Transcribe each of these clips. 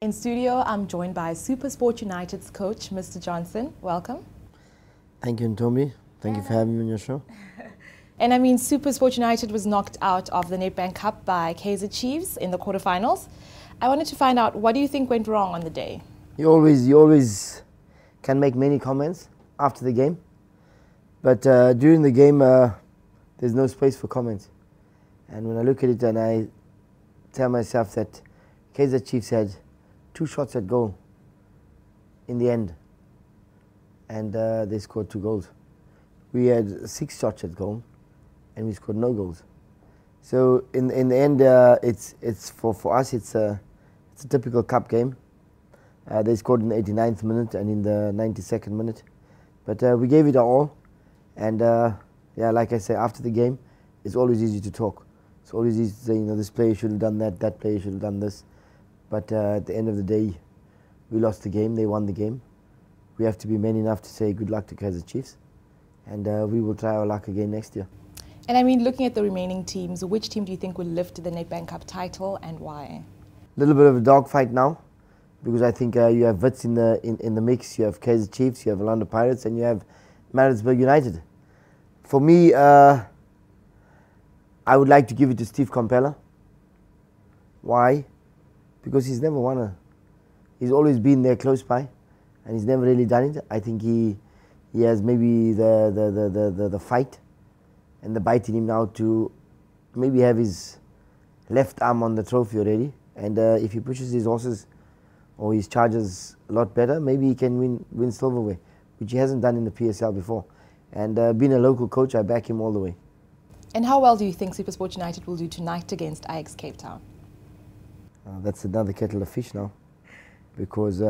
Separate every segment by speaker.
Speaker 1: In studio, I'm joined by Supersport United's coach, Mr. Johnson. Welcome.
Speaker 2: Thank you, Ntombi. Thank you for having me on your show.
Speaker 1: And I mean, Supersport United was knocked out of the Nedbank Cup by Kaizer Chiefs in the quarterfinals. I wanted to find out, what do you think went wrong on the day?
Speaker 2: You always can make many comments after the game, but during the game, there's no space for comments. And when I look at it and I tell myself that Kaizer Chiefs had 2 shots at goal in the end, and they scored 2 goals. We had 6 shots at goal, and we scored no goals. So in the end, it's for us it's a typical cup game. They scored in the 89th minute and in the 92nd minute, but we gave it our all. And yeah, like I say, after the game, it's always easy to talk. It's always easy to say, you know, this player should have done that, that player should have done this. But at the end of the day, we lost the game, they won the game. We have to be men enough to say good luck to Kaizer Chiefs, and we will try our luck again next year.
Speaker 1: And I mean, looking at the remaining teams, which team do you think will lift the Nedbank Cup title and why?
Speaker 2: A little bit of a dogfight now, because I think you have Wits in the mix, you have Kaizer Chiefs, you have Orlando Pirates, and you have Maritzburg United. For me, I would like to give it to Steve Compella. Why? Because he's never won he's always been there close by, and he's never really done it. I think he has maybe the fight and the bite in him now to maybe have his left arm on the trophy already. And if he pushes his horses or his chargers a lot better, maybe he can win silverware, which he hasn't done in the PSL before. And being a local coach, I back him all the way.
Speaker 1: And how well do you think Supersport United will do tonight against Ajax Cape Town?
Speaker 2: That's another kettle of fish now, because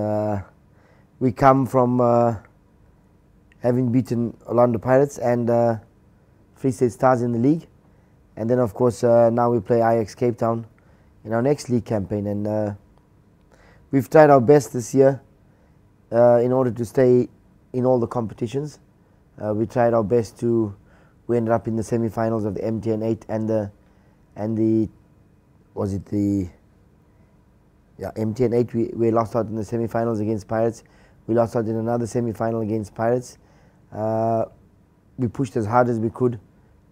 Speaker 2: we come from having beaten Orlando Pirates and Free State Stars in the league, and then of course now we play Ajax Cape Town in our next league campaign, and we've tried our best this year in order to stay in all the competitions. We tried our best we ended up in the semi-finals of the MTN 8 and the MTN 8. We lost out in the semi-finals against Pirates. We lost out in another semi-final against Pirates. We pushed as hard as we could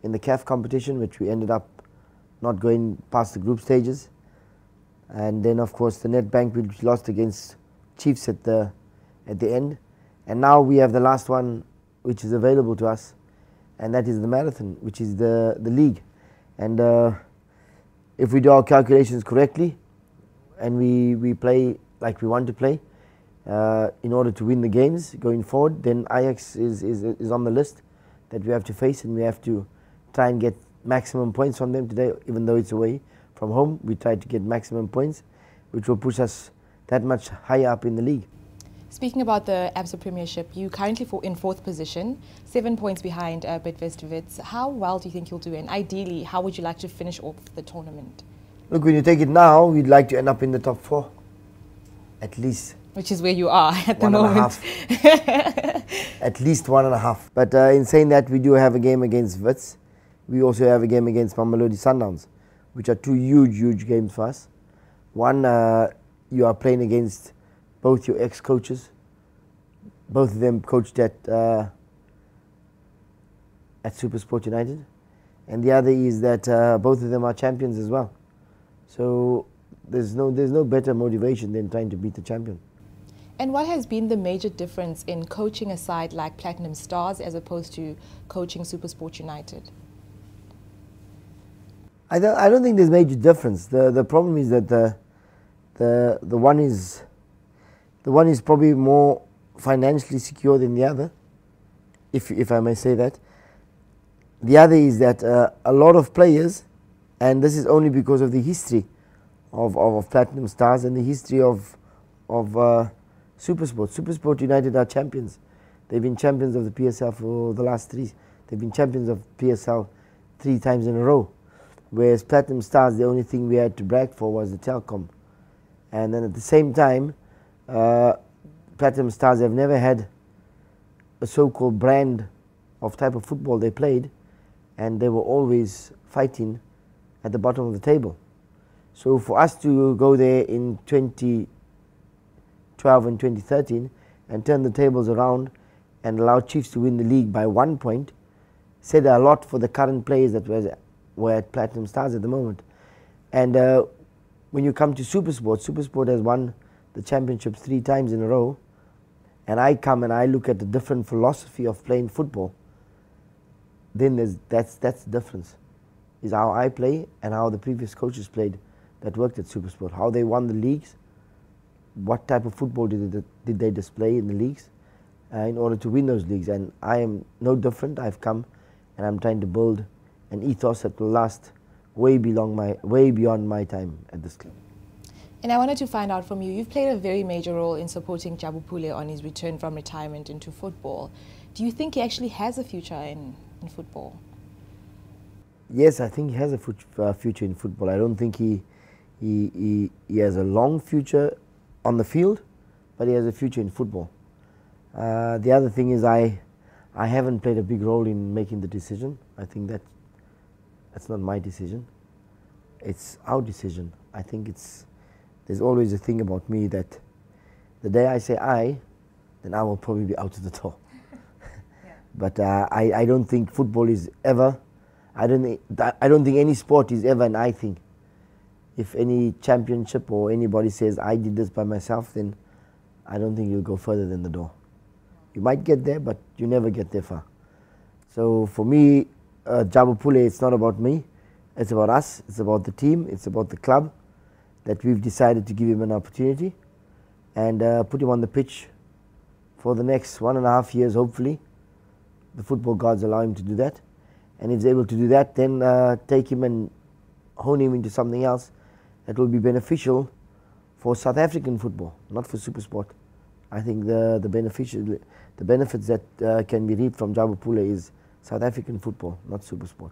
Speaker 2: in the CAF competition, which we ended up not going past the group stages. And then of course the Nedbank, which lost against Chiefs at the end. And now we have the last one which is available to us, and that is the marathon, which is the league. And if we do our calculations correctly and we play like we want to play in order to win the games going forward, then Ajax is on the list that we have to face, and we have to try and get maximum points from them today. Even though it's away from home, we try to get maximum points, which will push us that much higher up in the league.
Speaker 1: Speaking about the ABSA Premiership, you currently in 4th position, 7 points behind Bidvest Wits. How well do you think you'll do, and ideally, how would you like to finish off the tournament?
Speaker 2: Look, when you take it now, we'd like to end up in the top 4, at least.
Speaker 1: Which is where you are at the moment.
Speaker 2: 1.5. At least 1.5. But in saying that, we do have a game against Wits. We also have a game against Mamelodi Sundowns, which are 2 huge games for us. One, you are playing against both your ex-coaches. Both of them coached at Supersport United. And the other is that both of them are champions as well. So there's no better motivation than trying to beat the champion.
Speaker 1: And what has been the major difference in coaching a side like Platinum Stars as opposed to coaching Supersport United?
Speaker 2: I don't think there's major difference. The problem is that the one is probably more financially secure than the other, if I may say that. The other is that a lot of players, and this is only because of the history of Platinum Stars and the history of Supersport. Supersport United are champions. They've been champions of the PSL for the last 3. They've been champions of PSL 3 times in a row. Whereas Platinum Stars, the only thing we had to brag for was the telecom. And then at the same time, Platinum Stars have never had a so-called brand of type of football they played, and they were always fighting at the bottom of the table. So for us to go there in 20 2012 and 2013 and turned the tables around and allowed Chiefs to win the league by 1 point, said a lot for the current players that were at Platinum Stars at the moment. And when you come to Supersport, Supersport has won the championships 3 times in a row, and I come and I look at the different philosophy of playing football, then that's the difference, is how I play and how the previous coaches played that worked at Supersport, how they won the leagues, what type of football did they display in the leagues in order to win those leagues. And I am no different. I've come and I'm trying to build an ethos that will last way beyond my time at this club.
Speaker 1: And I wanted to find out from you, you've played a very major role in supporting Jabu Pule on his return from retirement into football. Do you think he actually has a future in football?
Speaker 2: Yes, I think he has a future in football. I don't think he has a long future on the field, but he has a future in football. The other thing is I haven't played a big role in making the decision. I think that's not my decision. It's our decision. I think there's always a thing about me that the day I say I, then I will probably be out of the door. Yeah. But I don't think football is ever. I don't think any sport is ever an I thing. If any championship or anybody says I did this by myself, then I don't think you'll go further than the door. You might get there, but you never get there far. So for me, Jabu Pule, it's not about me. It's about us. It's about the team. It's about the club, that we've decided to give him an opportunity and put him on the pitch for the next 1.5 years, hopefully. The football gods allow him to do that. And if he's able to do that, then take him and hone him into something else that will be beneficial for South African football, not for Supersport. I think the benefits that can be reaped from Jabu Pule is South African football, not Supersport.